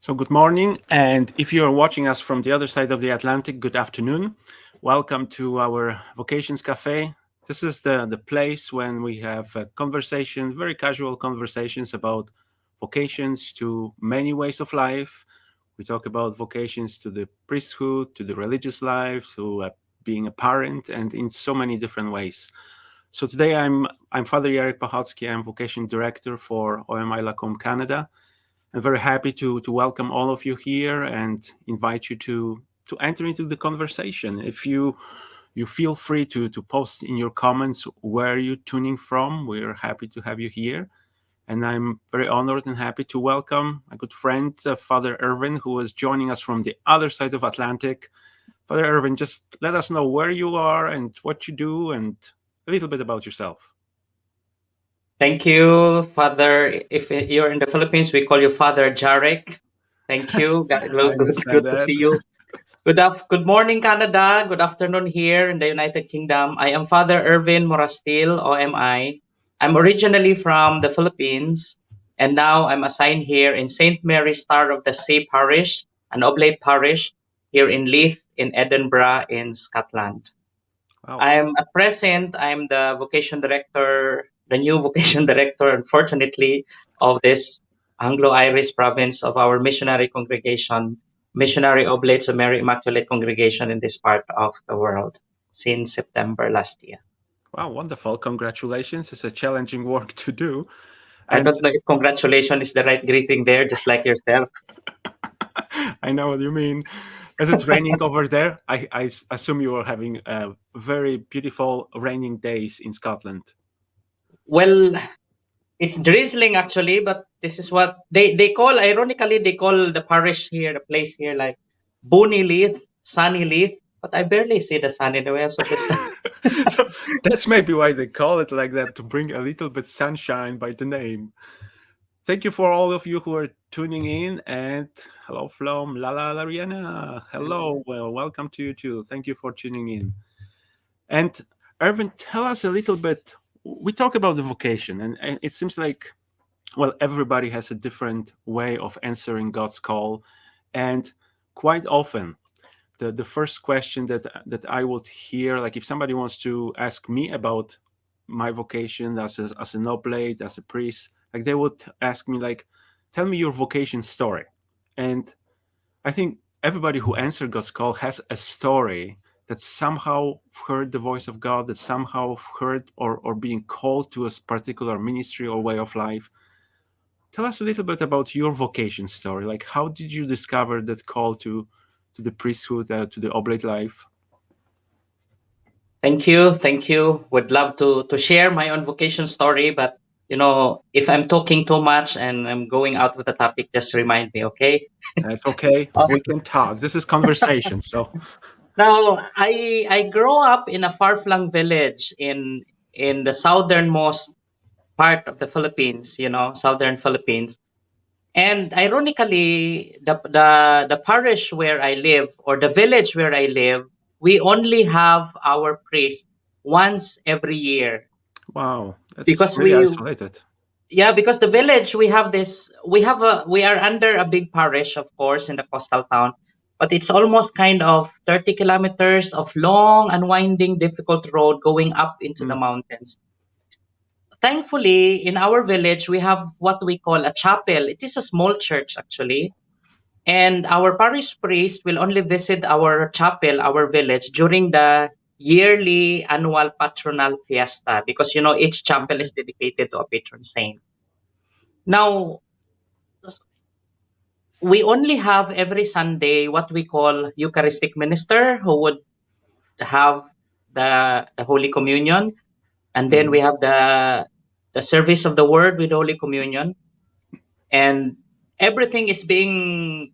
So, good morning. And if you are watching us from the other side of the Atlantic, good afternoon. Welcome to our Vocations Cafe. This is the place when we have conversations, very casual conversations about vocations to many ways of life. We talk about vocations to the priesthood, to the religious life, to being a parent, and in so many different ways. So today I'm Father Jarek Pachacki. I'm vocation director for OMI Lacombe Canada. I'm very happy to welcome all of you here and invite you to enter into the conversation. If you feel free to post in your comments where you're tuning from, we're happy to have you here. And I'm very honored and happy to welcome a good friend, Father Erwin, who is joining us from the other side of Atlantic. Father Erwin, just let us know where you are and what you do and a little bit about yourself. Thank you, Father. If you're in the Philippines, we call you Father Jarek. Thank you. I Good understand to that. see you. Good morning, Canada. Good afternoon here in the United Kingdom. I am Father Erwin Morastil, OMI. I'm originally from the Philippines, and now I'm assigned here in St. Mary Star of the Sea Parish, an oblate parish here in Leith in Edinburgh in Scotland. Wow. I'm at present, I'm the vocation director, the new vocation director, unfortunately, of this Anglo-Irish province of our missionary congregation, Missionary Oblates of Mary Immaculate Congregation in this part of the world since September last year. Wow, wonderful. Congratulations. It's a challenging work to do. I And don't know if congratulations is the right greeting there, just like yourself. I know what you mean. Is it raining over there? I assume you are having very beautiful raining days in Scotland. Well, it's drizzling actually, but this is what they call, ironically, they call the parish here, the place here, like Bonny Leith, Sunny Leith, but I barely see the sun anywhere, so this So that's maybe why they call it like that, to bring a little bit sunshine by the name. Thank you for all of you who are tuning in. And hello from Lala Lariana. Hello. Well, welcome to you too. Thank you for tuning in. And Erwin, tell us a little bit. We talk about the vocation, and it seems like, well, everybody has a different way of answering God's call. And quite often, the first question that I would hear, like if somebody wants to ask me about my vocation as an oblate, as a priest, like they would ask me like, tell me your vocation story. And I think everybody who answered God's call has a story that somehow heard the voice of God, that somehow heard or being called to a particular ministry or way of life. Tell us a little bit about your vocation story. Like, how did you discover that call to the priesthood, to the oblate life? Thank you, thank you. Would love to share my own vocation story, but if I'm talking too much and I'm going out with the topic, just remind me, okay? It's okay. Uh, We can talk. This is conversation. So, Now, I grew up in a far-flung village in the southernmost part of the Philippines, southern Philippines. And ironically, the parish where I live, or the village where I live, we only have our priest once every year. wow, that's Because really we isolated. Yeah, because the village, we are under a big parish, of course, in the coastal town, but it's almost kind of 30 kilometers of long, unwinding, difficult road going up into the Mm, mountains. Thankfully, in our village, we have what we call a chapel. It is a small church, actually. And our parish priest will only visit our chapel, our village, during the yearly annual patronal fiesta, because, each chapel okay. is dedicated to a patron saint. Now, we only have every Sunday what we call Eucharistic minister, who would have the Holy Communion, and then we Mhm. have the service of the Word with Holy Communion, and everything is being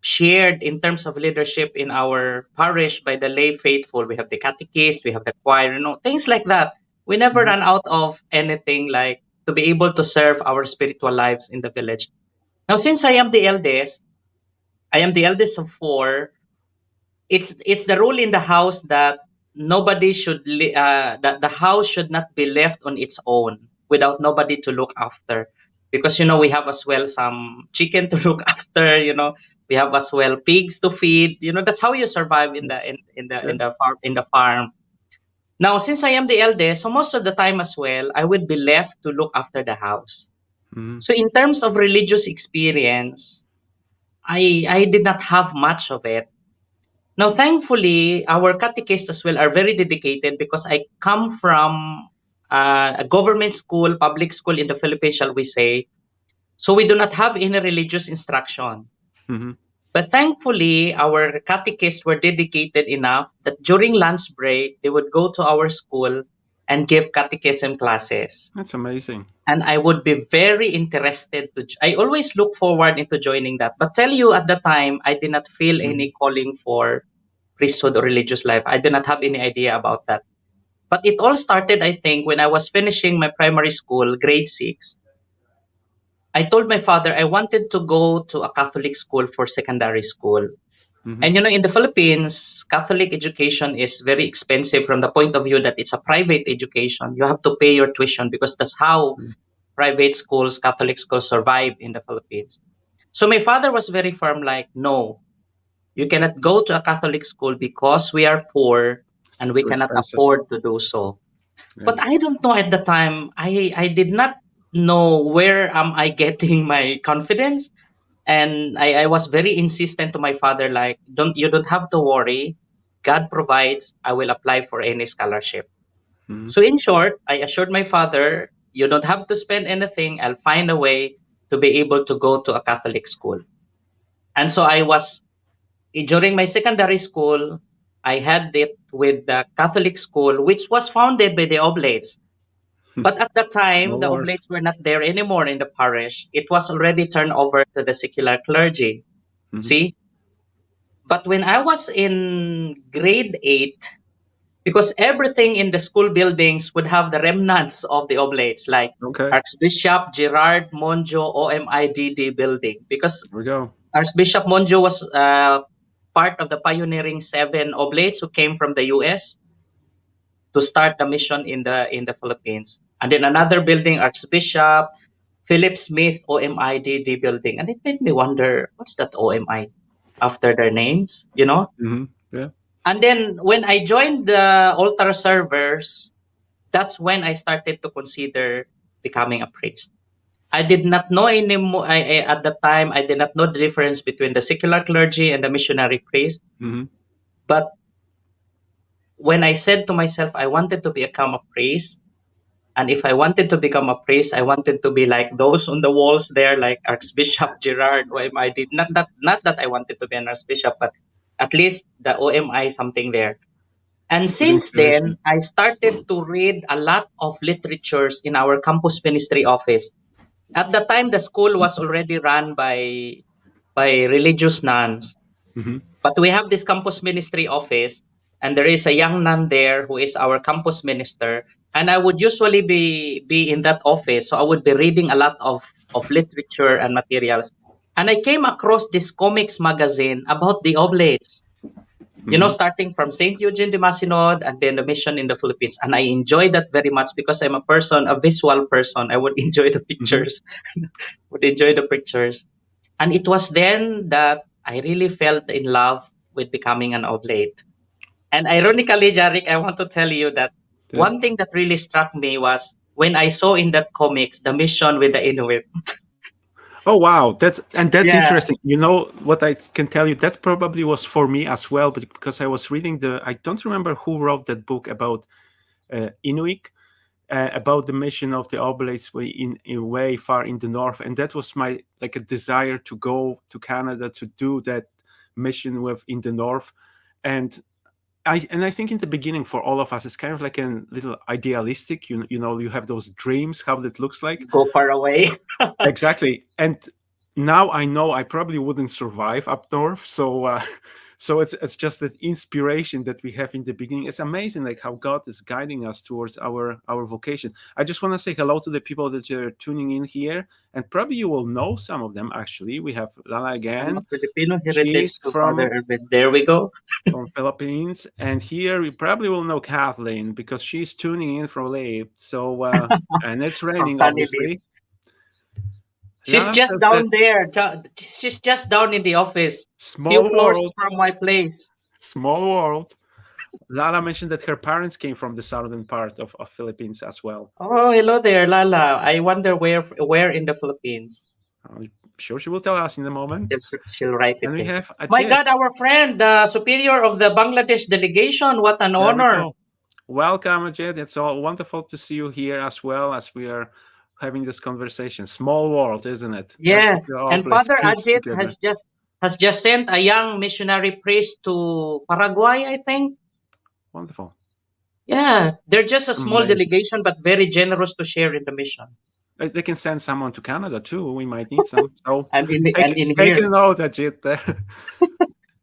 shared in terms of leadership in our parish by the lay faithful. We have the catechist, we have the choir, things like that. We never Mhm. run out of anything, like to be able to serve our spiritual lives in the village. Now, since I am the eldest of four. It's the rule in the house that that the house should not be left on its own without nobody to look after. because we have as well some chicken to look after. We have as well pigs to feed. That's how you survive in the Yes. in the farm. Now, since I am the eldest, so most of the time as well, I would be left to look after the house. Mhm. So in terms of religious experience, I did not have much of it. Now, thankfully, our catechists as well are very dedicated, because I come from a government school, public school in the Philippines, shall we say. So we do not have any religious instruction. Mhm. But thankfully, our catechists were dedicated enough that during lunch break, they would go to our school and give catechism classes. That's amazing. And I would be very interested I always look forward into joining that. But tell you, at the time, I did not feel any calling for priesthood or religious life. I did not have any idea about that. But it all started, I think, when I was finishing my primary school, grade 6. I told my father I wanted to go to a Catholic school for secondary school. Mhm. And in the Philippines, Catholic education is very expensive from the point of view that it's a private education. You have to pay your tuition, because that's how Mm. private schools, Catholic schools survive in the Philippines. So my father was very firm, like, no, you cannot go to a Catholic school because we are poor and It's we too cannot expensive. afford to do so. Yeah. But I don't know, at the time, I did not know where am I getting my confidence. And I was very insistent to my father, like, you don't have to worry. God provides. I will apply for any scholarship. Mhm. So in short, I assured my father, you don't have to spend anything. I'll find a way to be able to go to a Catholic school. And so during my secondary school, I had it with the Catholic school, which was founded by the Oblates. But at that time, Small the world. Oblates were not there anymore in the parish. It was already turned over to the secular clergy. Mhm. See? But when I was in grade 8, because everything in the school buildings would have the remnants of the Oblates, like Okay. Archbishop Gerard Monjo OMIDD building. Because Here we go. Archbishop Monjo was part of the pioneering 7 Oblates who came from the US to start the mission in the Philippines. And then another building, Archbishop Philip Smith OMIDD building. And it made me wonder, what's that OMI after their names? Mhm. Yeah. And then when I joined the altar servers, that's when I started to consider becoming a priest. I did not know anymore. At the time, I did not know the difference between the secular clergy and the missionary priest. Mhm. But when I said to myself, I wanted to become a priest, and if I wanted to become a priest, I wanted to be like those on the walls there, like Archbishop Gerard OMID. Not that I wanted to be an archbishop, but at least the OMI something there. And It's a good since then, inspiration. I started to read a lot of literatures in our campus ministry office. At the time, the school was already run by religious nuns. Mhm. But we have this campus ministry office, and there is a young nun there who is our campus minister. And I would usually be in that office, so I would be reading a lot of literature and materials. And I came across this comics magazine about the Oblates, Mhm. starting from St. Eugene de Masinod and then the mission in the Philippines. And I enjoyed that very much because I'm a visual person. I would enjoy the Mhm. pictures, would enjoy the pictures. And it was then that I really felt in love with becoming an oblate. And ironically, Jarek, I want to tell you that Yeah. one thing that really struck me was when I saw in that comics the mission with the Inuit. Oh wow, that's Yeah. interesting. You know what I can tell you? That probably was for me as well, but because I was reading I don't remember who wrote that book about Inuit, about the mission of the Oblates in way far in the north, and that was my like a desire to go to Canada to do that mission with in the north, and I think in the beginning for all of us it's kind of like a little idealistic. You know you have those dreams how that looks like. Go far away. Exactly. And now I know I probably wouldn't survive up north. So so it's just that inspiration that we have in the beginning. It's amazing like how God is guiding us towards our vocation. I just want to say hello to the people that are tuning in here. And probably you will know some of them actually. We have Lala I'm a again. Filipino heritage She's to Father Urban. There we go. from Philippines. And here we probably will know Kathleen because she's tuning in from late. So and it's From raining Sunny Beach. obviously. She's Lala just says that down there. She's just down in the office, few small floors world, from my place. small world. Lala mentioned that her parents came from the southern part of Philippines as well. Oh, hello there, Lala. I wonder where in the Philippines. I'm sure she will tell us in a moment. She'll write it And we here. have My Ajit. God, our friend, the superior of the Bangladesh delegation. What an There we honor. go. Welcome, Ajit. It's all wonderful to see you here as well as we are having this conversation. Small world, isn't it? That's Yeah, what the and Oblates Father keeps Ajit together. has just sent a young missionary priest to Paraguay, I think. Wonderful. Yeah, they're just a small Amazing. delegation, but very generous to share in the mission. They can send someone to Canada too. We might need some. So And in take here a note, Ajit. and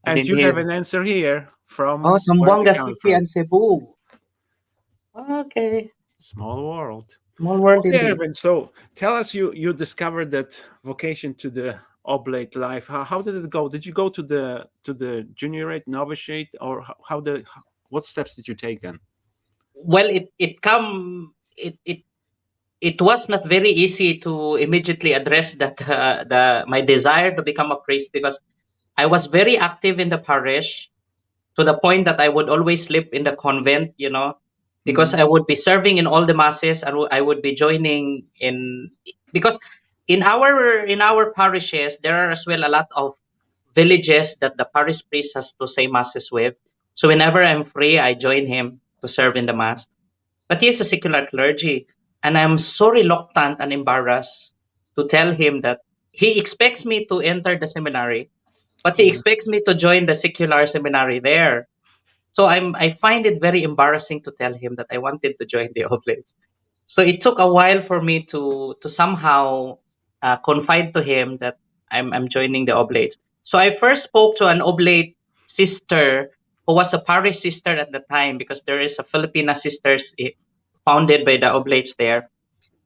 And in you here. have an answer here Oh, from where they Zamboanga come City from. and Cebu. Okay, Small world. small world Okay, indeed. Erwin. So tell us, you discovered that vocation to the oblate life. How did it go? Did you go to the juniorate, novitiate, or what steps did you take then? Well, it was not very easy to immediately address that the my desire to become a priest, because I was very active in the parish to the point that I would always sleep in the convent, because Mhm. I would be serving in all the masses, and I would be joining in, because in our parishes there are as well a lot of villages that the parish priest has to say masses with. So whenever I'm free, I join him to serve in the mass. But he is a secular clergy, and I'm so reluctant and embarrassed to tell him that he expects me to enter the seminary, but he Yeah. expects me to join the secular seminary there. So I find it very embarrassing to tell him that I wanted to join the Oblates. So it took a while for me to somehow confide to him that I'm joining the Oblates. So I first spoke to an Oblate sister who was a parish sister at the time, because there is a Filipina sisters founded by the Oblates there.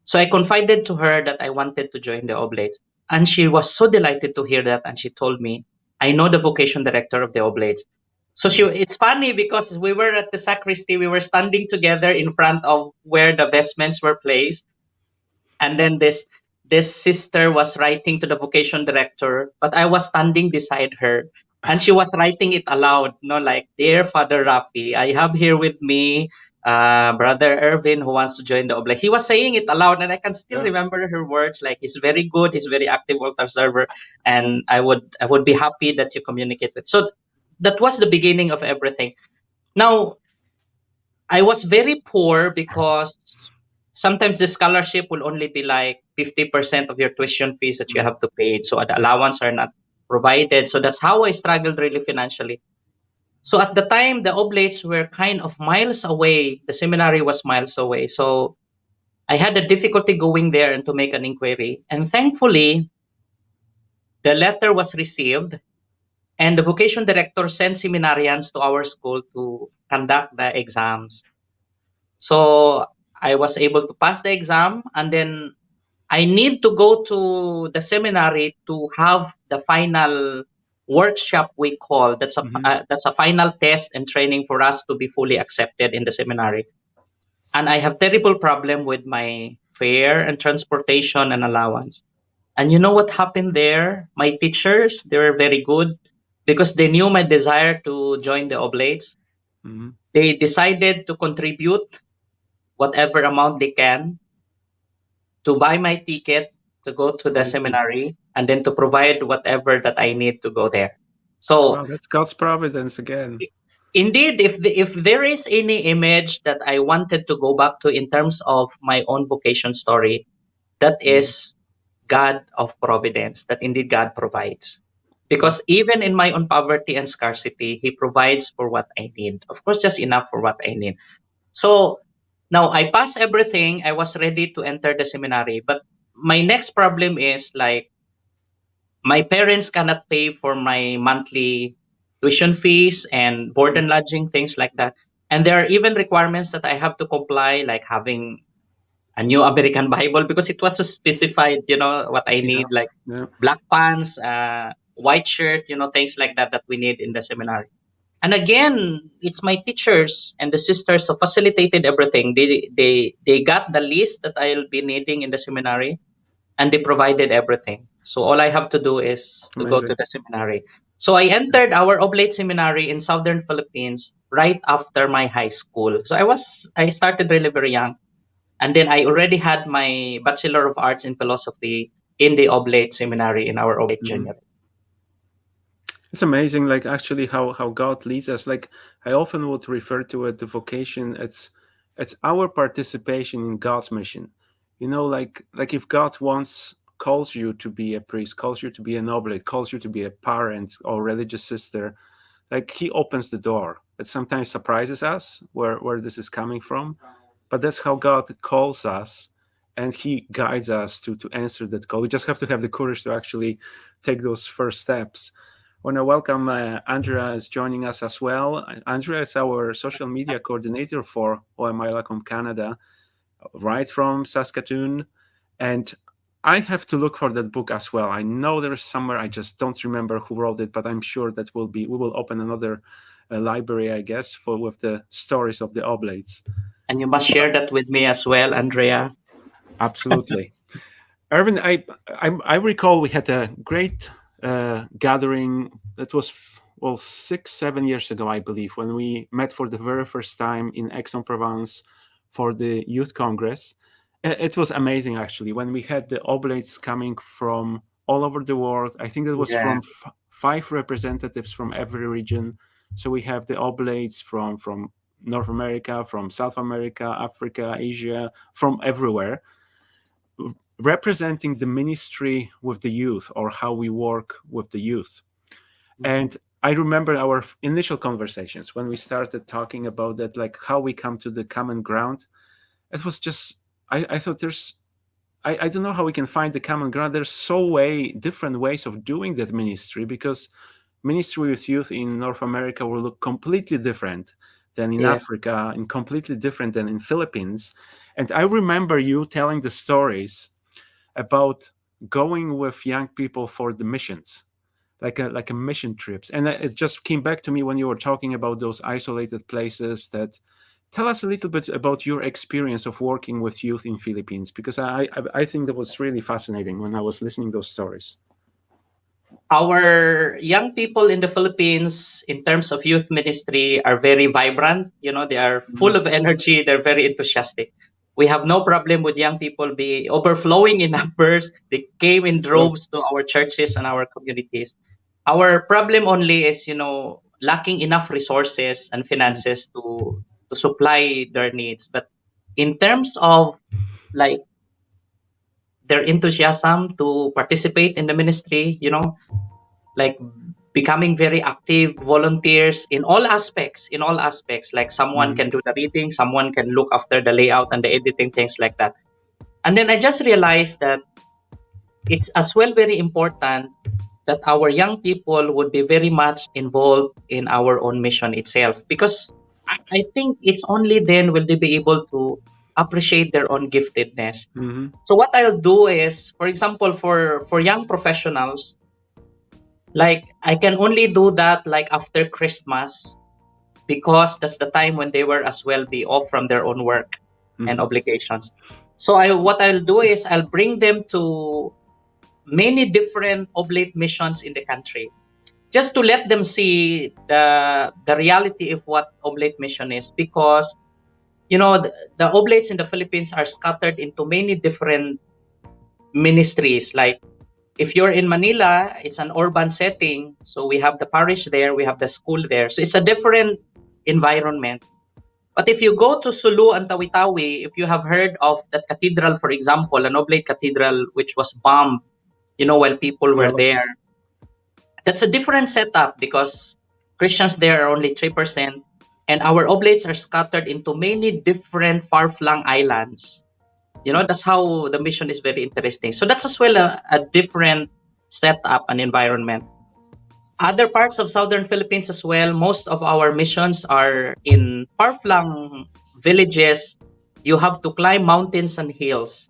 So I confided to her that I wanted to join the Oblates, and she was so delighted to hear that, and she told me, "I know the vocation director of the Oblates." So it's funny because we were at the sacristy, we were standing together in front of where the vestments were placed, and then this sister was writing to the vocation director, but I was standing beside her, and she was writing it aloud, like, "Dear Father Rafi, I have here with me Brother Irvin who wants to join the oblate." He was saying it aloud, and I can still Yeah. remember her words, like, "He's very good, he's very active altar server, and I would be happy that you communicate with." So that was the beginning of everything. Now, I was very poor because sometimes the scholarship will only be like 50% of your tuition fees that you Mhm. have to pay. So the allowance are not provided. So that's how I struggled really financially. So at the time, the Oblates were kind of miles away. The seminary was miles away. So I had a difficulty going there and to make an inquiry. And thankfully, the letter was received, and the vocation director sent seminarians to our school to conduct the exams. So I was able to pass the exam, and then I need to go to the seminary to have the final workshop, we call. Mhm. That's a final test and training for us to be fully accepted in the seminary. And I have terrible problem with my fare and transportation and allowance. And you know what happened there? My teachers, they were very good because they knew my desire to join the Oblates. Mhm. They decided to contribute whatever amount they can to buy my ticket to go to the Amazing. seminary, and then to provide whatever that I need to go there. So Wow, that's God's providence again. indeed, if there is any image that I wanted to go back to in terms of my own vocation story, that Mhm. is God of providence, that indeed God provides. Yeah. Because even in my own poverty and scarcity, He provides for what I need. Of course, just enough for what I need. So now I passed everything. I was ready to enter the seminary. But my next problem is, like, my parents cannot pay for my monthly tuition fees and board Mhm. and lodging, things like that. And there are even requirements that I have to comply, like having a new American Bible, because it was specified, what I Yeah. need, like Yeah. black pants, white shirt, things like that that we need in the seminary. And again, it's my teachers and the sisters who facilitated everything. They got the list that I'll be needing in the seminary. and they provided everything. So all I have to do is to go to Amazing. the seminary. So I entered our Oblate Seminary in Southern Philippines right after my high school. So I started really very young, and then I already had my Bachelor of Arts in Philosophy in the Oblate Seminary in our Oblate Mhm. Junior. It's amazing, like actually how God leads us. Like I often would refer to it, the vocation. It's our participation in God's mission. You know, like if God calls you to be a priest, calls you to be an oblate, calls you to be a parent or religious sister, like He opens the door. It sometimes surprises us where this is coming from, but that's how God calls us, and He guides us to answer that call. We just have to have the courage to actually take those first steps. I want to welcome Andrea is joining us as well. Andrea is our social media coordinator for OMI Lacom Canada, right from Saskatoon. And I have to look for that book as well. I know there is somewhere, I just don't remember who wrote it, but I'm sure that we will open another library, I guess, for with the stories of the oblates. And you must share that with me as well, Andrea. Absolutely. Erwin, I recall we had a great gathering that was well 6-7 years ago, I believe, when we met for the very first time in Aix-en-Provence for the Youth Congress. It was amazing, actually, when we had the oblates coming from all over the world. I think it was Yeah. from 5 representatives from every region. So we have the oblates from North America, from South America, Africa, Asia, from everywhere, representing the ministry with the youth or how we work with the youth. And I remember our initial conversations when we started talking about that, like how we come to the common ground. It was just, I thought I don't know how we can find the common ground. There's different ways of doing that ministry, because ministry with youth in North America will look completely different than in Yeah. Africa and completely different than in Philippines. And I remember you telling the stories about going with young people for the missions, like a mission trips. And it just came back to me when you were talking about those isolated places. That tell us a little bit about your experience of working with youth in Philippines, because I think that was really fascinating when I was listening those stories. Our young people in the Philippines, in terms of youth ministry, are very vibrant. They are full of energy. They're very enthusiastic. We have no problem with young people be overflowing in numbers. They came in Sure. droves to our churches and our communities. Our problem only is, lacking enough resources and finances to supply their needs. But in terms of like their enthusiasm to participate in the ministry, like becoming very active volunteers in all aspects, like someone Mhm. can do the reading, someone can look after the layout and the editing, things like that. And then I just realized that it's as well very important that our young people would be very much involved in our own mission itself, because I think it's only then will they be able to appreciate their own giftedness. Mhm. So what I'll do is, for example, for young professionals, like I can only do that like after Christmas, because that's the time when they were as well be off from their own work and Mhm. obligations. So what I'll do is I'll bring them to many different oblate missions in the country, just to let them see the reality of what oblate mission is, because the oblates in the Philippines are scattered into many different ministries. Like if you're in Manila, it's an urban setting. So we have the parish there, we have the school there. So it's a different environment. But if you go to Sulu and Tawi-Tawi, if you have heard of that cathedral, for example, an oblate cathedral which was bombed, while people were Yeah. there, that's a different setup, because Christians there are only 3%, and our oblates are scattered into many different far-flung islands. That's how the mission is very interesting. So that's as well a different setup and environment. Other parts of southern Philippines as well, most of our missions are in far-flung villages. You have to climb mountains and hills.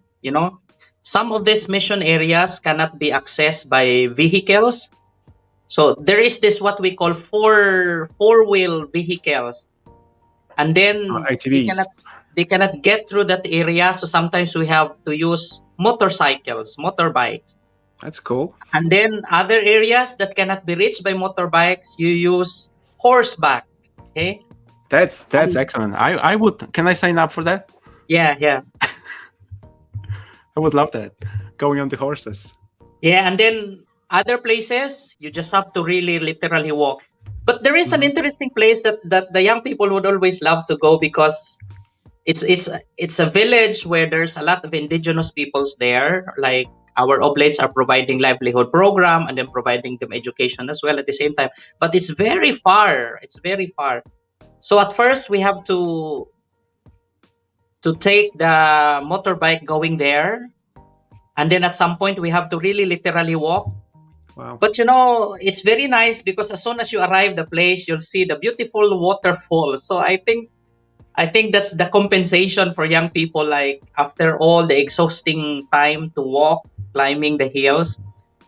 Some of these mission areas cannot be accessed by vehicles. So there is this what we call four-wheel vehicles, and then ATVs. they cannot get through that area. So sometimes we have to use motorcycles, motorbikes. That's cool. And then other areas that cannot be reached by motorbikes, you use horseback. Okay. That's excellent. I would. Can I sign up for that? Yeah. I would love that. Going on the horses. Yeah, and then other places you just have to really literally walk. But there is an interesting place that the young people would always love to go because it's a village where there's a lot of indigenous peoples there. Like our oblates are providing livelihood program and then providing them education as well at the same time. But it's very far. It's very far. So at first we have to take the motorbike going there, and then at some point we have to really literally walk. Wow. But it's very nice because as soon as you arrive the place, you'll see the beautiful waterfall. So I think that's the compensation for young people. Like after all the exhausting time to walk, climbing the hills,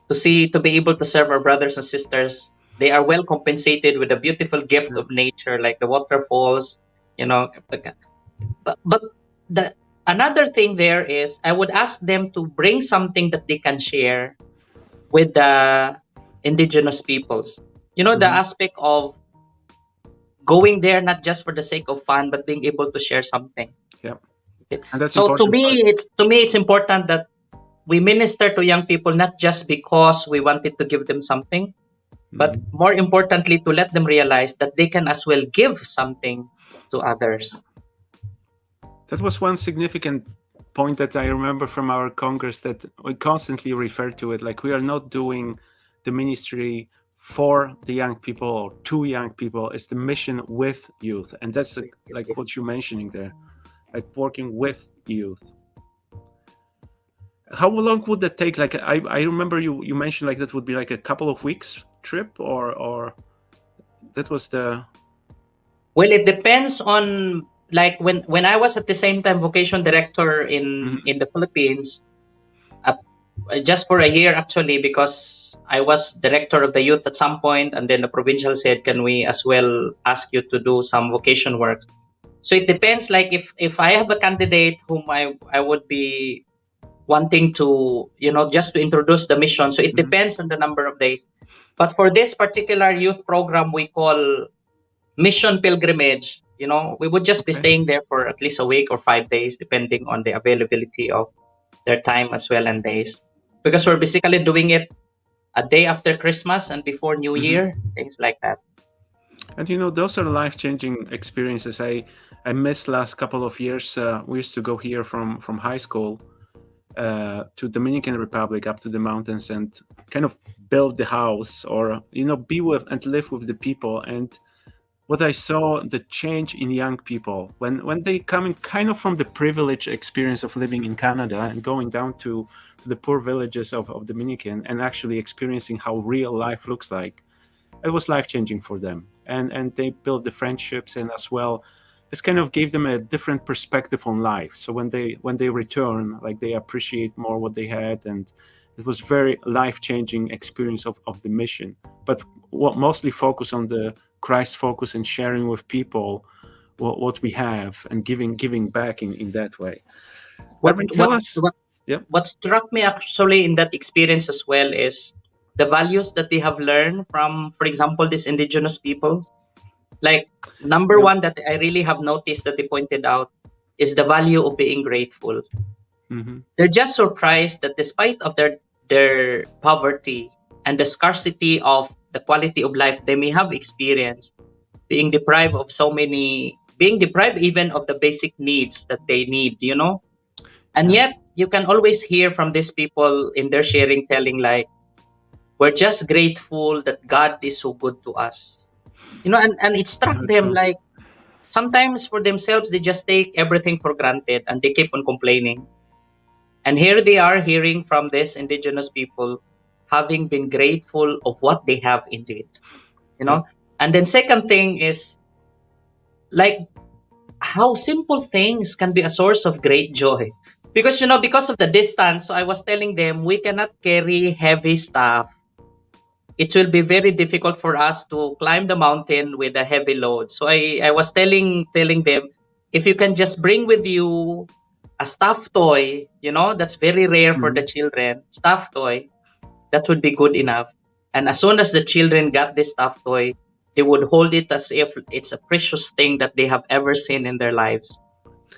to be able to serve our brothers and sisters, they are well compensated with a beautiful gift of nature, like the waterfalls. But another thing there is I would ask them to bring something that they can share with the indigenous peoples. The aspect of going there not just for the sake of fun, but being able to share something. Yeah. Okay. And that's So to important. me it's important that we minister to young people not just because we wanted to give them something, but more importantly to let them realize that they can as well give something to others. That was one significant point that I remember from our Congress, that we constantly refer to it. Like, we are not doing the ministry for the young people or to young people. It's the mission with youth. And that's like what you're mentioning there, like working with youth. How long would that take? Like, I remember you mentioned like that would be like a couple of weeks trip, or that was the... Well, it depends on, like, when I was at the same time vocation director in the Philippines, just for a year actually, because I was director of the youth at some point, and then the provincial said, can we as well ask you to do some vocation works? So it depends. Like if I have a candidate whom I would be wanting to, just to introduce the mission. So it depends on the number of days. But for this particular youth program we call Mission Pilgrimage, we would just be staying there for at least a week or 5 days, depending on the availability of their time as well and days. Because we're basically doing it a day after Christmas and before New Year, things like that. And those are life-changing experiences. I missed last couple of years. We used to go here from high school to Dominican Republic, up to the mountains, and kind of build the house, or be with and live with the people. And what I saw, the change in young people when they coming kind of from the privileged experience of living in Canada and going down to the poor villages of Dominican, and actually experiencing how real life looks like. It was life-changing for them, and they built the friendships, and as well, this kind of gave them a different perspective on life. So when they return, like, they appreciate more what they had, and it was very life-changing experience of the mission. But what mostly focus on the Christ focus and sharing with people what we have, and giving back in that way. What struck me actually in that experience as well is the values that they have learned from, for example, these indigenous people. Like, number one that I really have noticed that they pointed out is the value of being grateful. They're just surprised that despite of their poverty and the scarcity of the quality of life they may have experienced, being deprived even of the basic needs that they need, and yet you can always hear from these people in their sharing, telling like, we're just grateful that God is so good to us, and it struck them like sometimes for themselves they just take everything for granted and they keep on complaining. And here they are hearing from these indigenous people having been grateful of what they have indeed, And then second thing is like how simple things can be a source of great joy. Because, because of the distance, so I was telling them we cannot carry heavy stuff. It will be very difficult for us to climb the mountain with a heavy load. So I was telling them, if you can just bring with you a stuffed toy, that's very rare for the Mhm. children, stuffed toy, that would be good enough. And as soon as the children got this stuffed toy, they would hold it as if it's a precious thing that they have ever seen in their lives.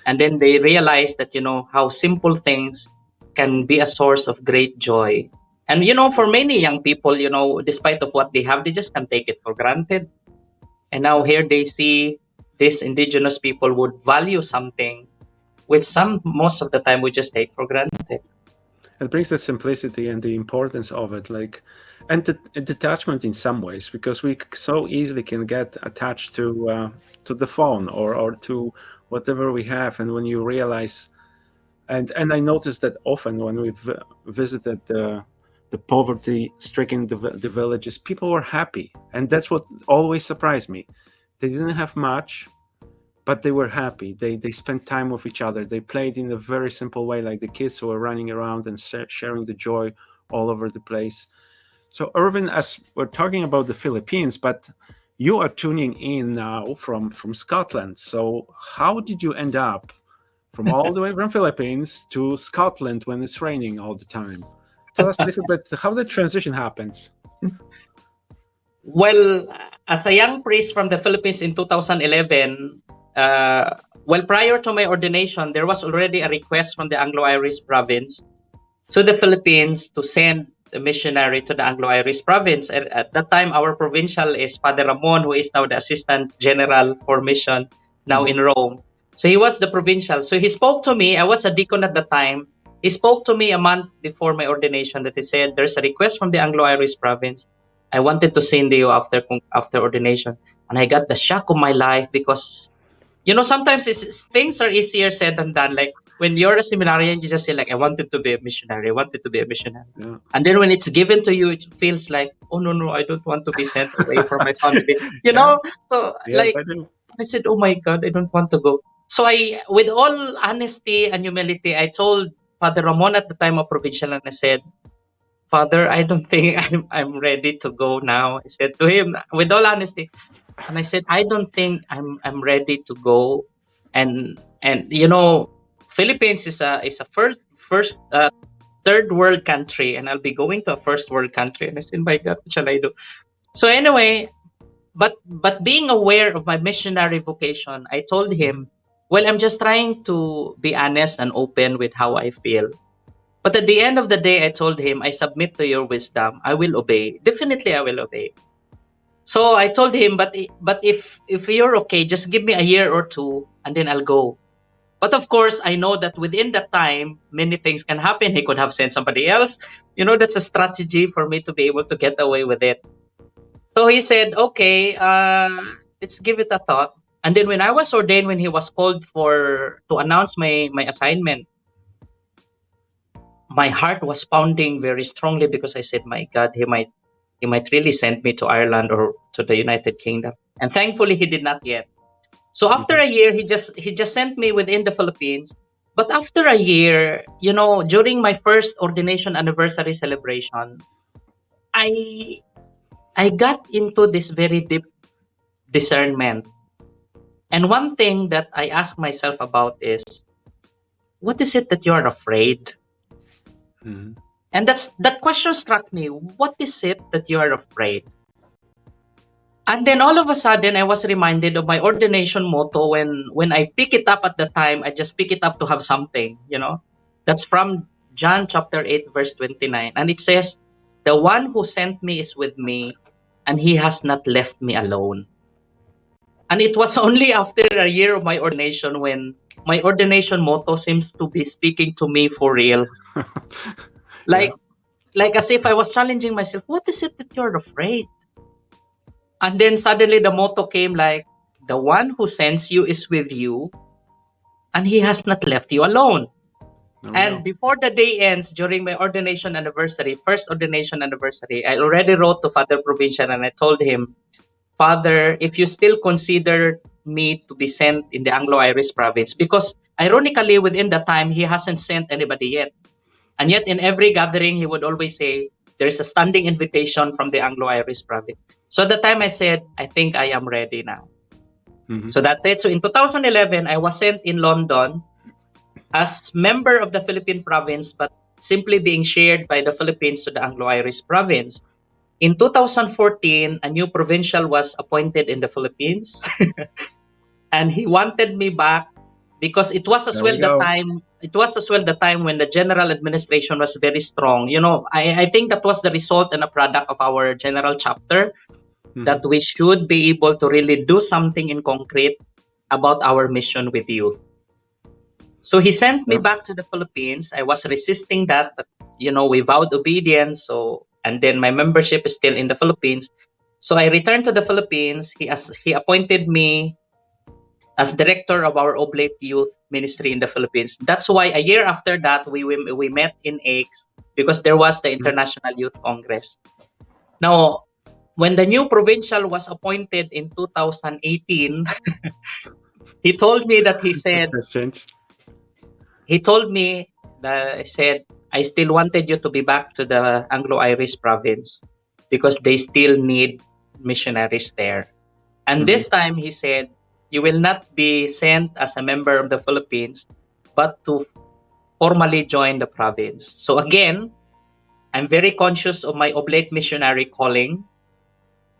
And then they realize that, how simple things can be a source of great joy. And, for many young people, despite of what they have, they just can't take it for granted. And now here they see these indigenous people would value something which most of the time we just take for granted. It brings the simplicity and the importance of it, like, and the detachment in some ways, because we so easily can get attached to the phone or to whatever we have, and when you realize, and I noticed that often when we've visited the poverty-stricken the villages, people were happy, and that's what always surprised me. They didn't have much, but they were happy. They spent time with each other. They played in a very simple way, like the kids who were running around and sharing the joy all over the place. So, Irvin, as we're talking about the Philippines, but you are tuning in now from Scotland. So, how did you end up from all the way from Philippines to Scotland when it's raining all the time? Tell us a little bit how the transition happens. Well, as a young priest from the Philippines in 2011, prior to my ordination, there was already a request from the Anglo-Irish province to the Philippines to send a missionary to the Anglo-Irish province. At that time, our provincial is Father Ramon, who is now the Assistant General for Mission now in Rome. So he was the provincial. So he spoke to me. I was a deacon at the time. He spoke to me a month before my ordination that he said, there's a request from the Anglo-Irish province. I wanted to send you after ordination. And I got the shock of my life because, sometimes things are easier said than done. Like when you're a seminarian, you just say like, I wanted to be a missionary. I wanted to be a missionary. Yeah. And then when it's given to you, it feels like, oh, no, I don't want to be sent away from my family. So Yes, like, I do. I said, oh my God, I don't want to go. So with all honesty and humility, I told Father Ramon at the time of provincial, and I said, Father, I don't think I'm ready to go now. I said to him with all honesty, and I said, I don't think I'm ready to go. And Philippines is a first third world country, and I'll be going to a first world country. And I said, my God, what shall I do? So anyway, but being aware of my missionary vocation, I told him, well, I'm just trying to be honest and open with how I feel. But at the end of the day, I told him, I submit to your wisdom. I will obey. Definitely, I will obey. So I told him, but if you're okay, just give me a year or two, and then I'll go. But of course, I know that within that time, many things can happen. He could have sent somebody else. That's a strategy for me to be able to get away with it. So he said, okay, let's give it a thought. And then when I was ordained, when he was called to announce my assignment, my heart was pounding very strongly because I said, my God, he might really send me to Ireland or to the United Kingdom. And thankfully, he did not yet. So after a year, he just sent me within the Philippines. But after a year, during my first ordination anniversary celebration, I got into this very deep discernment. And one thing that I ask myself about is, what is it that you're afraid? Mm-hmm. And that question struck me. What is it that you are afraid? And then all of a sudden, I was reminded of my ordination motto. When I pick it up at the time, I just pick it up to have something, That's from John chapter 8, verse 29. And it says, the one who sent me is with me, and he has not left me alone. And it was only after a year of my ordination when my ordination motto seems to be speaking to me for real. Like as if I was challenging myself, what is it that you're afraid? And then suddenly the motto came like, the one who sends you is with you, and he has not left you alone. And before the day ends, during my first ordination anniversary, I already wrote to Father Provincial and I told him, Father, if you still consider me to be sent in the Anglo-Irish province, because ironically within that time, he hasn't sent anybody yet. And yet in every gathering, he would always say, there's a standing invitation from the Anglo-Irish province. So at the time I said, I think I am ready now. Mm-hmm. So that's it. So in 2011, I was sent in London as member of the Philippine province, but simply being shared by the Philippines to the Anglo-Irish province. In 2014, a new provincial was appointed in the Philippines, and he wanted me back because it was as There well we the go. time. It was as well the time when the general administration was very strong. I think that was the result and a product of our general chapter, that Mhm. we should be able to really do something in concrete about our mission with youth. So he sent me Yeah. back to the Philippines. I was resisting that, but we vowed obedience. And then my membership is still in the Philippines. So I returned to the Philippines. He appointed me as director of our Oblate Youth Ministry in the Philippines. That's why a year after that we met in Aix, because there was the Mhm. International Youth Congress. Now, when the new provincial was appointed in 2018, he told me that That's has changed. he told me that I said, I still wanted you to be back to the Anglo-Irish province because they still need missionaries there. And Mhm. this time he said, you will not be sent as a member of the Philippines, but to formally join the province. So again, I'm very conscious of my oblate missionary calling.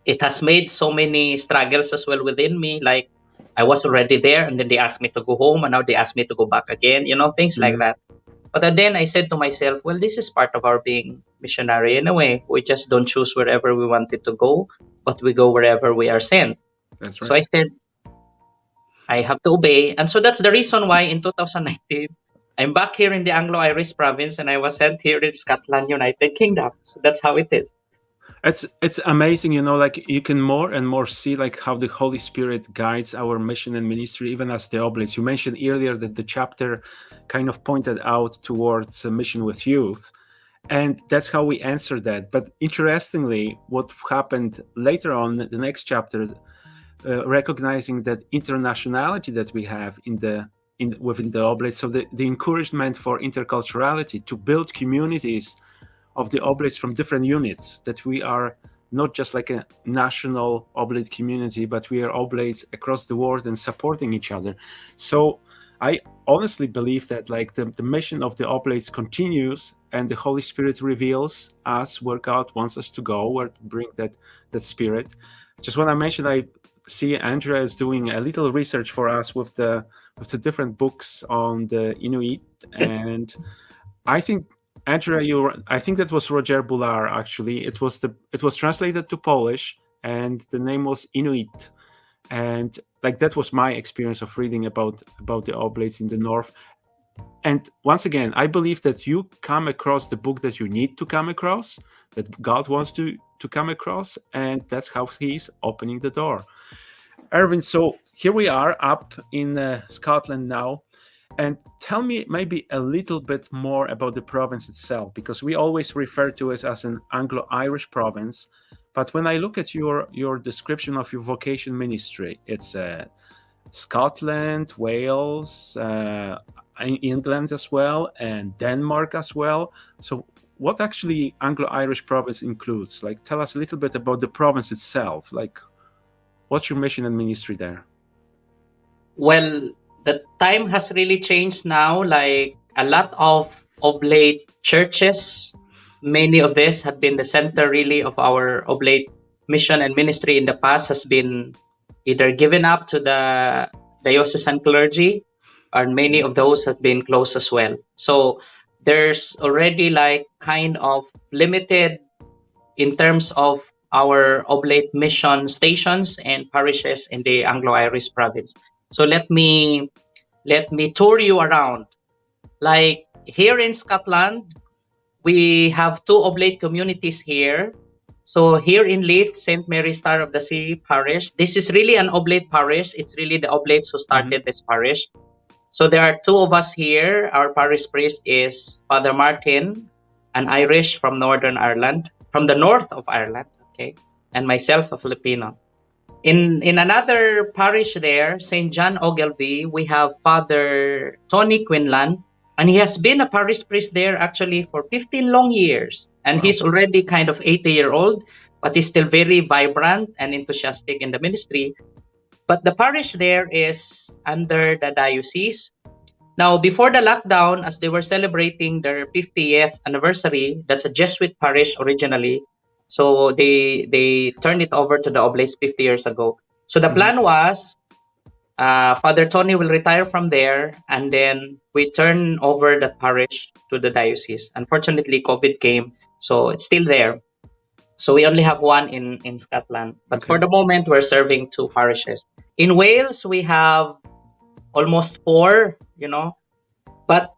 It has made so many struggles as well within me. Like, I was already there, and then they asked me to go home, and now they asked me to go back again, things like Mhm. that. But then I said to myself, well, this is part of our being missionary in a way. We just don't choose wherever we wanted to go, but we go wherever we are sent. That's So right. I said, I have to obey. And so that's the reason why in 2019, I'm back here in the Anglo-Irish province, and I was sent here in Scotland, United Kingdom. So that's how it is. It's amazing, like you can more and more see like how the Holy Spirit guides our mission and ministry, even as the oblates. You mentioned earlier that the chapter kind of pointed out towards a mission with youth, and that's how we answered that. But interestingly, what happened later on, the next chapter, recognizing that internationality that we have within the oblates, so the encouragement for interculturality to build communities of the oblates from different units, that we are not just like a national oblate community, but we are oblates across the world and supporting each other. So I honestly believe that like the mission of the oblates continues, and the Holy Spirit reveals us where God wants us to go, where to bring that spirit. Just want to mention, I see Andrea is doing a little research for us with the different books on the Inuit, and I think Andrea, I think that was Roger Bular. Actually, it was translated to Polish, and the name was Inuit. And like that was my experience of reading about the oblates in the north. And once again, I believe that you come across the book that you need to come across, that God wants to come across, and that's how He's opening the door. Erwin, so here we are up in Scotland now. And tell me maybe a little bit more about the province itself, because we always refer to it as an Anglo-Irish province. But when I look at your description of your vocation ministry, it's Scotland, Wales, England as well, and Denmark as well. So what actually Anglo-Irish province includes? Like, tell us a little bit about the province itself. Like, what's your mission and ministry there? Well, the time has really changed now. Like a lot of oblate churches, many of this had been the center really of our oblate mission and ministry in the past, has been either given up to the diocesan clergy, or many of those have been closed as well. So there's already like kind of limited in terms of our oblate mission stations and parishes in the Anglo-Irish province. So let me tour you around. Like here in Scotland, we have two oblate communities here. So here in Leith, St. Mary Star of the Sea parish, this is really an oblate parish. It's really the oblates who Mm-hmm. started this parish. So there are two of us here. Our parish priest is Father Martin, an Irish from Northern Ireland, from the north of Ireland, okay, and myself, a Filipino. In another parish there, St. John Ogilvie, we have Father Tony Quinlan, and he has been a parish priest there actually for 15 long years. And Wow. he's already kind of 80-year-old, but he's still very vibrant and enthusiastic in the ministry. But the parish there is under the diocese. Now, before the lockdown, as they were celebrating their 50th anniversary, that's a Jesuit parish originally. So they turned it over to the Oblates 50 years ago. So the plan was Father Tony will retire from there, and then we turn over the parish to the diocese. Unfortunately, COVID came, so it's still there. So we only have one in Scotland. But for Okay. the moment, we're serving two parishes. In Wales, we have almost four, but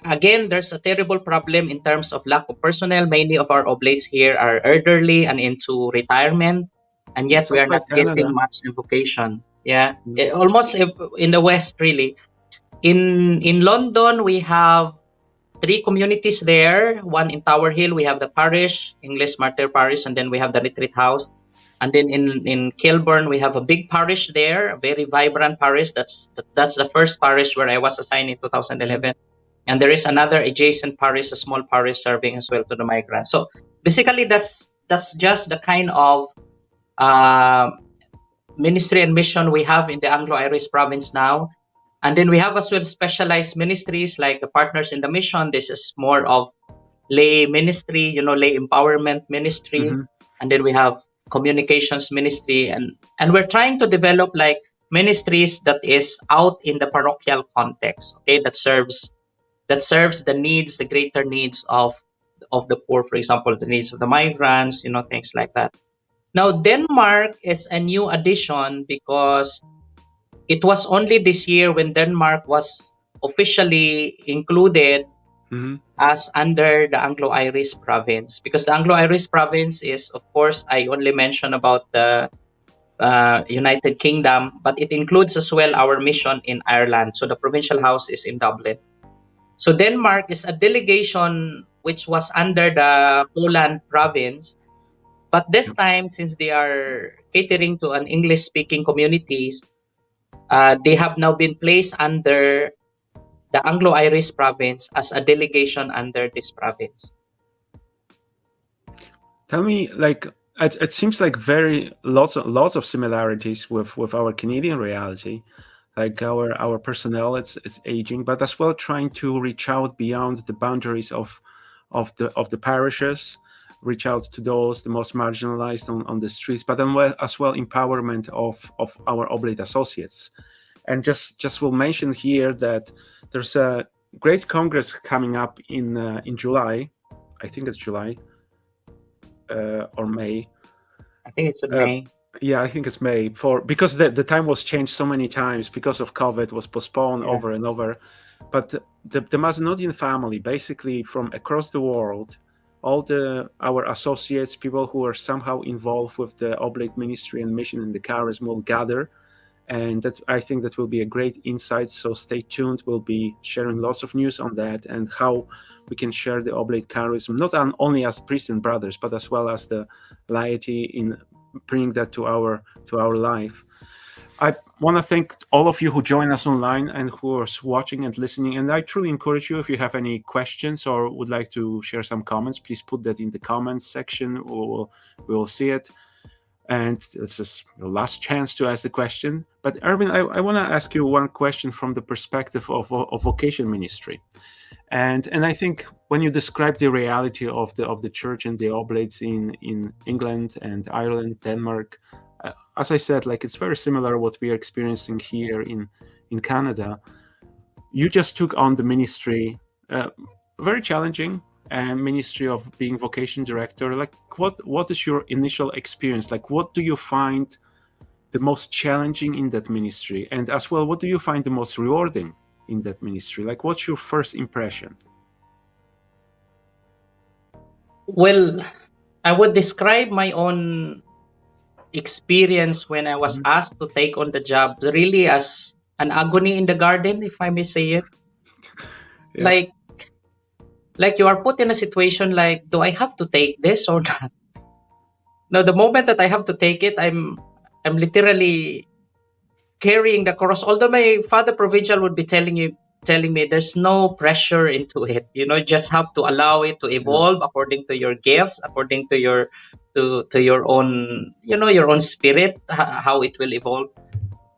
again, there's a terrible problem in terms of lack of personnel. Many of our oblates here are elderly and into retirement, and yet we Sounds are like not getting Canada. much invocation. Yeah, almost in the West, really. In London, we have three communities there. One in Tower Hill, we have the parish, English Martyr Parish, and then we have the retreat house. And then in Kilburn, we have a big parish there, a very vibrant parish. That's the first parish where I was assigned in 2011. And there is another adjacent parish, a small parish, serving as well to the migrants. So basically, that's just the kind of uh, ministry and mission we have in the Anglo-Irish province now. And then we have as well specialized ministries like the Partners in the Mission. This is more of lay ministry, lay empowerment ministry. And then we have communications ministry. And we're trying to develop like ministries that is out in the parochial context, okay, that serves the needs, the greater needs of the poor, for example, the needs of the migrants, things like that. Now, Denmark is a new addition because it was only this year when Denmark was officially included as under the Anglo-Irish province. Because the Anglo-Irish province is, of course, I only mentioned about the United Kingdom, but it includes as well our mission in Ireland. So the provincial house is in Dublin. So Denmark is a delegation which was under the Poland province. But this time, since they are catering to an English-speaking communities, they have now been placed under the Anglo-Irish province as a delegation under this province. Tell me, like, it seems like lots of similarities with our Canadian reality. Like our personnel is aging, but as well trying to reach out beyond the boundaries of the parishes, reach out to those the most marginalized on the streets, but then as well empowerment of our oblate associates. And just will mention here that there's a great congress coming up in July. I think it's July or May. I think it's in May. Yeah, I think it's May, because the time was changed so many times because of COVID, was postponed over and over. But the Macedonian family, basically from across the world, all our associates, people who are somehow involved with the oblate ministry and mission in the charism will gather. And I think that will be a great insight. So stay tuned. We'll be sharing lots of news on that and how we can share the oblate charism, not only as priests and brothers, but as well as the laity in bringing that to our life. I want to thank all of you who join us online and who are watching and listening. And I truly encourage you, if you have any questions or would like to share some comments, please put that in the comments section, or we will see it. And this is your last chance to ask the question. But Erwin, I want to ask you one question from the perspective of vocation ministry. And I think when you describe the reality of the church and the oblates in England and Ireland, Denmark, as I said, like it's very similar what we are experiencing here in Canada. You just took on the ministry, very challenging, ministry of being vocation director. Like what is your initial experience? Like what do you find the most challenging in that ministry? And as well, what do you find the most rewarding in that ministry? Like what's your first impression? Well, I would describe my own experience when I was asked to take on the job really as an agony in the garden, if I may say it. Yeah. Like you are put in a situation like, do I have to take this or not? Now, the moment that I have to take it, I'm literally carrying the cross. Although my father provincial would be telling me there's no pressure into it. Just have to allow it to evolve according to your gifts, according to your your own, your own spirit, how it will evolve.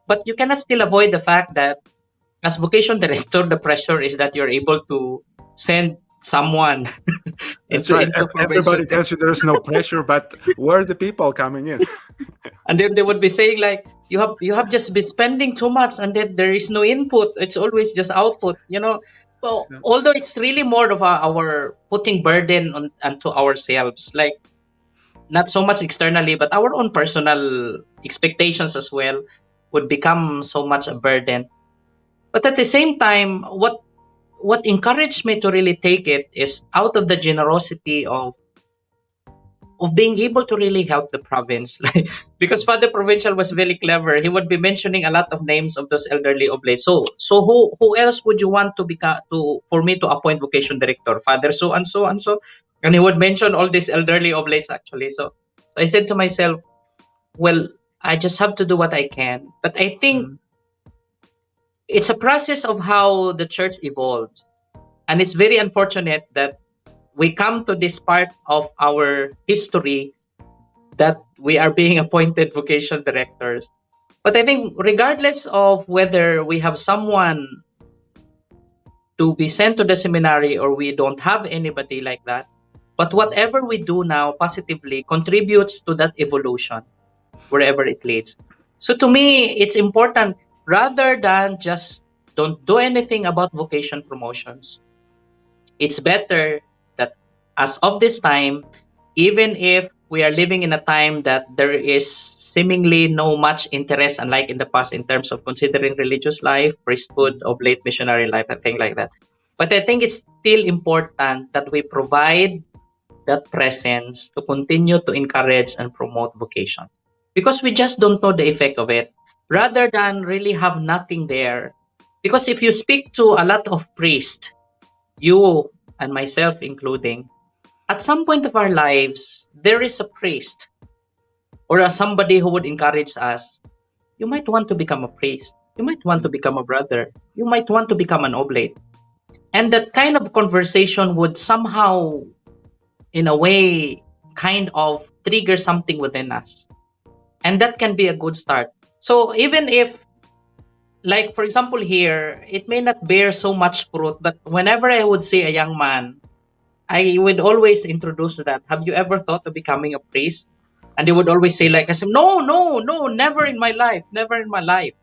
But you cannot still avoid the fact that as vocation director, the pressure is that you're able to send someone That's into right. into provincial, Everybody tells you there's no pressure, but where are the people coming in? and then they would be saying like, you have just been spending too much, and then there is no input. It's always just output. Well, Yeah. although it's really more of our putting burden on onto ourselves, like not so much externally, but our own personal expectations as well would become so much a burden. But at the same time, what encouraged me to really take it is out of the generosity of being able to really help the province. Like, because Father Provincial was very clever. He would be mentioning a lot of names of those elderly oblates. So who else would you want to become to for me to appoint vocation director? Father so and so and so. And he would mention all these elderly oblates actually. So I said to myself, well, I just have to do what I can. But I think Mm. it's a process of how the church evolves. And it's very unfortunate that we come to this part of our history that we are being appointed vocation directors. But I think regardless of whether we have someone to be sent to the seminary or we don't have anybody like that, but whatever we do now positively contributes to that evolution wherever it leads. So to me, it's important rather than just don't do anything about vocation promotions. It's better that as of this time, even if we are living in a time that there is seemingly no much interest, unlike in the past, in terms of considering religious life, priesthood, oblate missionary life, and things like that. But I think it's still important that we provide that presence to continue to encourage and promote vocation. Because we just don't know the effect of it, rather than really have nothing there. Because if you speak to a lot of priests, you and myself including, at some point of our lives, there is a priest or somebody who would encourage us. You might want to become a priest. You might want to become a brother. You might want to become an oblate. And that kind of conversation would somehow, in a way, kind of trigger something within us. And that can be a good start. So even if, like, for example, here, it may not bear so much fruit, but whenever I would see a young man, I would always introduce that. Have you ever thought of becoming a priest? And they would always say, like, I said, no, no, no, never in my life, never in my life.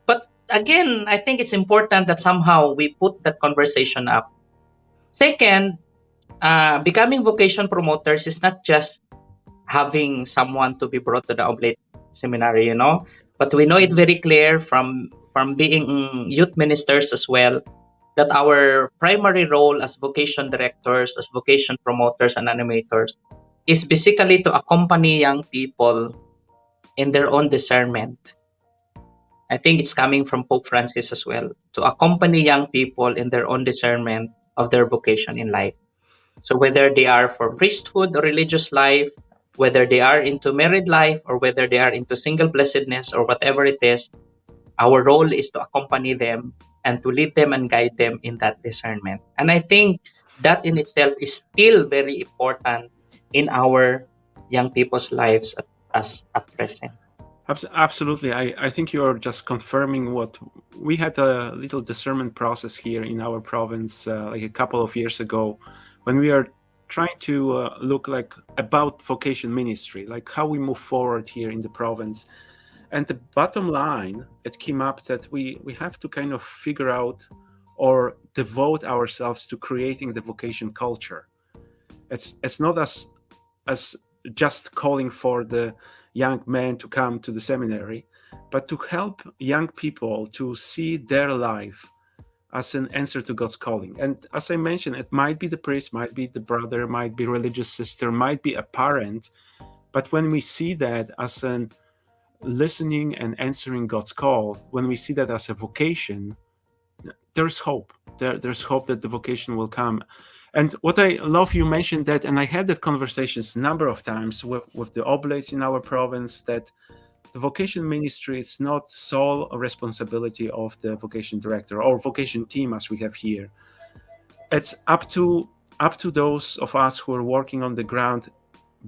But again, I think it's important that somehow we put that conversation up. Second, becoming vocation promoters is not just having someone to be brought to the oblate seminary, but we know it very clear from being youth ministers as well, that our primary role as vocation directors, as vocation promoters and animators is basically to accompany young people in their own discernment. I think it's coming from Pope Francis as well, to accompany young people in their own discernment of their vocation in life. So whether they are for priesthood or religious life, whether they are into married life or whether they are into single blessedness or whatever it is, our role is to accompany them and to lead them and guide them in that discernment. And I think that in itself is still very important in our young people's lives at present. Absolutely. I think you're just confirming what we had a little discernment process here in our province like a couple of years ago when we are trying to look like about vocation ministry, like how we move forward here in the province. And the bottom line, it came up that we have to kind of figure out or devote ourselves to creating the vocation culture. It's not as just calling for the young men to come to the seminary, but to help young people to see their life as an answer to God's calling. And as I mentioned, it might be the priest, might be the brother, might be religious sister, might be a parent. But when we see that as an listening and answering God's call, when we see that as a vocation, there's hope. There's hope that the vocation will come. And what I love, you mentioned that, and I had that conversations a number of times with the oblates in our province, that the vocation ministry is not sole responsibility of the vocation director or vocation team as we have here. It's up to those of us who are working on the ground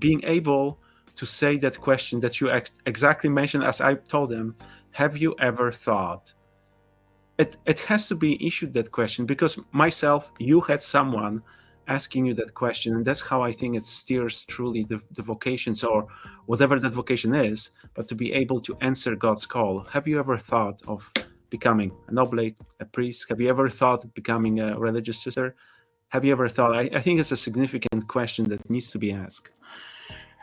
being able to say that question that you exactly mentioned, as I told them. Have you ever thought it has to be issued, that question, because myself, you had someone asking you that question, and that's how I think it steers truly the vocations, or whatever that vocation is, but to be able to answer God's call. Have you ever thought of becoming an oblate, a priest? Have you ever thought of becoming a religious sister? Have you ever thought? I think it's a significant question that needs to be asked.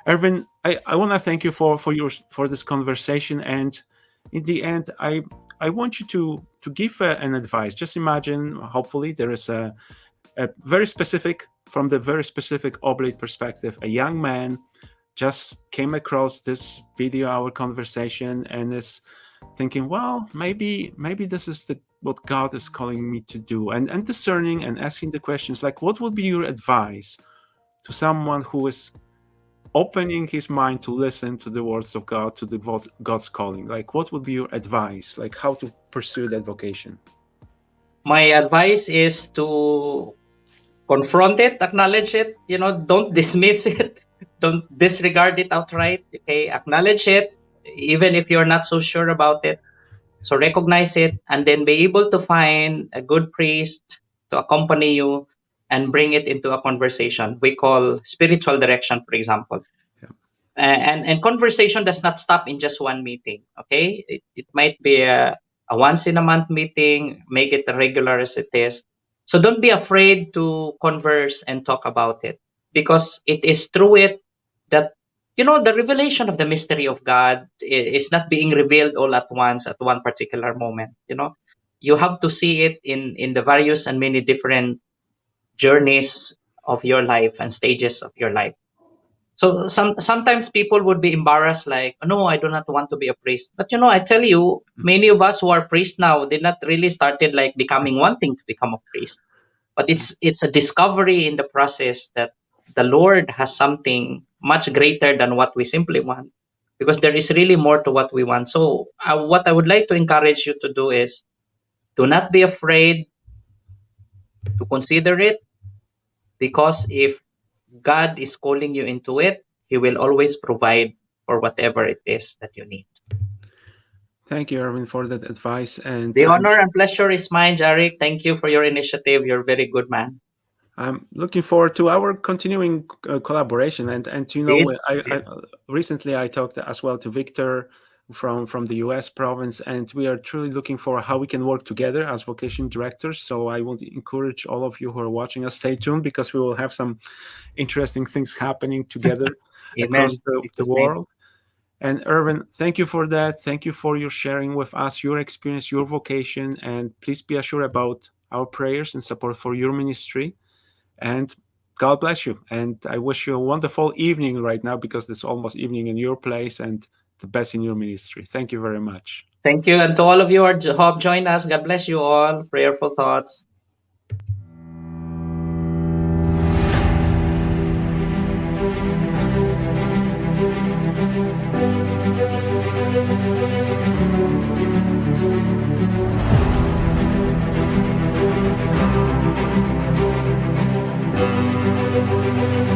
Erwin, I want to thank you for this conversation, and in the end, I want you to give an advice. Just imagine, hopefully, there is a very specific, from the very specific oblate perspective, a young man just came across this video, our conversation, and is thinking, well, maybe this is what God is calling me to do, and discerning and asking the questions like, what would be your advice to someone who is opening his mind to listen to the words of God, to God's calling? Like, what would be your advice, like how to pursue that vocation? My advice is to confront it, acknowledge it, don't dismiss it, don't disregard it outright. Okay, acknowledge it, even if you're not so sure about it. So recognize it, and then be able to find a good priest to accompany you and bring it into a conversation. We call spiritual direction, for example. Yeah. And conversation does not stop in just one meeting. Okay, it might be a once in a month meeting. Make it as regular as it is. So don't be afraid to converse and talk about it, because it is through it that the revelation of the mystery of God is not being revealed all at once at one particular moment. You have to see it in the various and many different journeys of your life and stages of your life. So sometimes people would be embarrassed, like, no, I do not want to be a priest. But I tell you, many of us who are priests now did not really started like wanting to become a priest. But it's a discovery in the process that the Lord has something much greater than what we simply want, because there is really more to what we want. So what I would like to encourage you to do is, do not be afraid to consider it, because if God is calling you into it, He will always provide for whatever it is that you need. Thank you, Erwin, for that advice. And the honor and pleasure is mine, Jarek. Thank you for your initiative. You're a very good man. I'm looking forward to our continuing collaboration. And I recently I talked as well to Victor from the US province, and we are truly looking for how we can work together as vocation directors. So I want to encourage all of you who are watching us, stay tuned, because we will have some interesting things happening together across the world. And Erwin, thank you for that. Thank you for your sharing with us your experience, your vocation, and please be assured about our prayers and support for your ministry. And God bless you. And I wish you a wonderful evening right now, because it's almost evening in your place, and the best in your ministry. Thank you very much. Thank you. And to all of you who have joined us, God bless you all. Prayerful thoughts. Thank you.